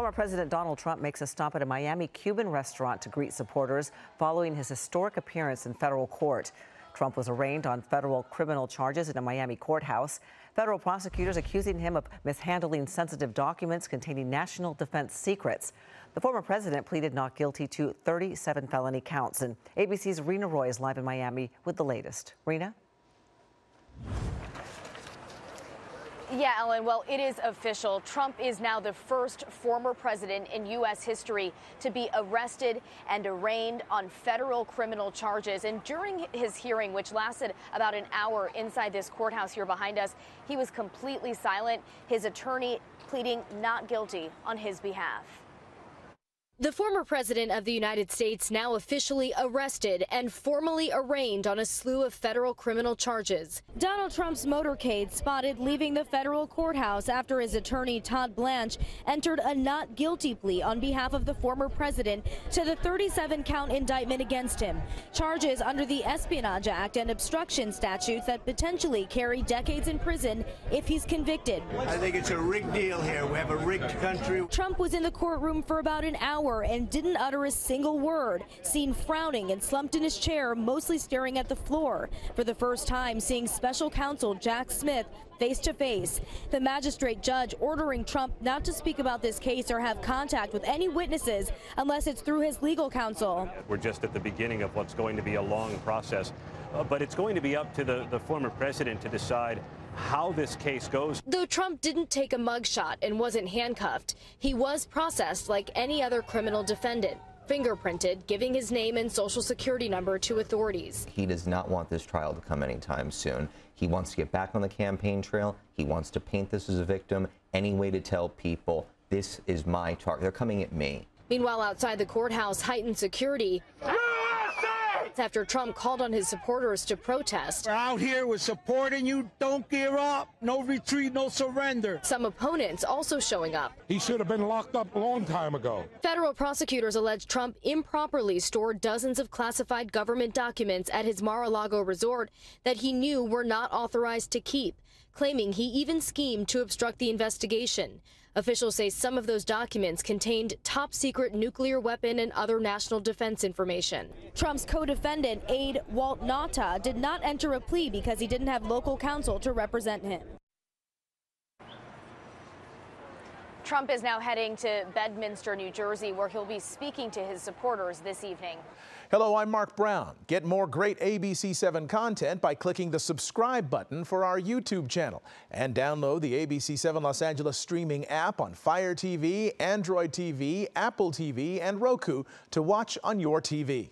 Former President Donald Trump makes a stop at a Miami Cuban restaurant to greet supporters following his historic appearance in federal court. Trump was arraigned on federal criminal charges in a Miami courthouse. Federal prosecutors accusing him of mishandling sensitive documents containing national defense secrets. The former president pleaded not guilty to 37 felony counts. And ABC's Rena Roy is live in Miami with the latest. Rena? Yeah, Ellen, well, it is official. Trump is now the first former president in U.S. history to be arrested and arraigned on federal criminal charges. And during his hearing, which lasted about an hour inside this courthouse here behind us, he was completely silent, his attorney pleading not guilty on his behalf. The former president of the United States now officially arrested and formally arraigned on a slew of federal criminal charges. Donald Trump's motorcade spotted leaving the federal courthouse after his attorney Todd Blanche entered a not guilty plea on behalf of the former president to the 37-count indictment against him. Charges under the Espionage Act and obstruction statutes that potentially carry decades in prison if he's convicted. I think it's a rigged deal here. We have a rigged country. Trump was in the courtroom for about an hour and didn't utter a single word, seen frowning and slumped in his chair, mostly staring at the floor. For the first time, seeing special counsel Jack Smith face to face. The magistrate judge ordering Trump not to speak about this case or have contact with any witnesses unless it's through his legal counsel. We're just at the beginning of what's going to be a long process, but it's going to be up to the former president to decide how this case goes. Though Trump didn't take a mugshot and wasn't handcuffed, he was processed like any other criminal defendant, fingerprinted, giving his name and social security number to authorities. He does not want this trial to come anytime soon. He wants to get back on the campaign trail. He wants to paint this as a victim, any way to tell people, this is my target. They're coming at me. Meanwhile, outside the courthouse, heightened security after Trump called on his supporters to protest. We're out here, we're supporting you. Don't give up. No retreat, no surrender. Some opponents also showing up. He should have been locked up a long time ago. Federal prosecutors allege Trump improperly stored dozens of classified government documents at his Mar-a-Lago resort that he knew were not authorized to keep, claiming he even schemed to obstruct the investigation. Officials say some of those documents contained top-secret nuclear weapon and other national defense information. Trump's co-defendant, aide Walt Nauta, did not enter a plea because he didn't have local counsel to represent him. Trump is now heading to Bedminster, New Jersey, where he'll be speaking to his supporters this evening. Hello, I'm Mark Brown. Get more great ABC7 content by clicking the subscribe button for our YouTube channel and download the ABC7 Los Angeles streaming app on Fire TV, Android TV, Apple TV, and Roku to watch on your TV.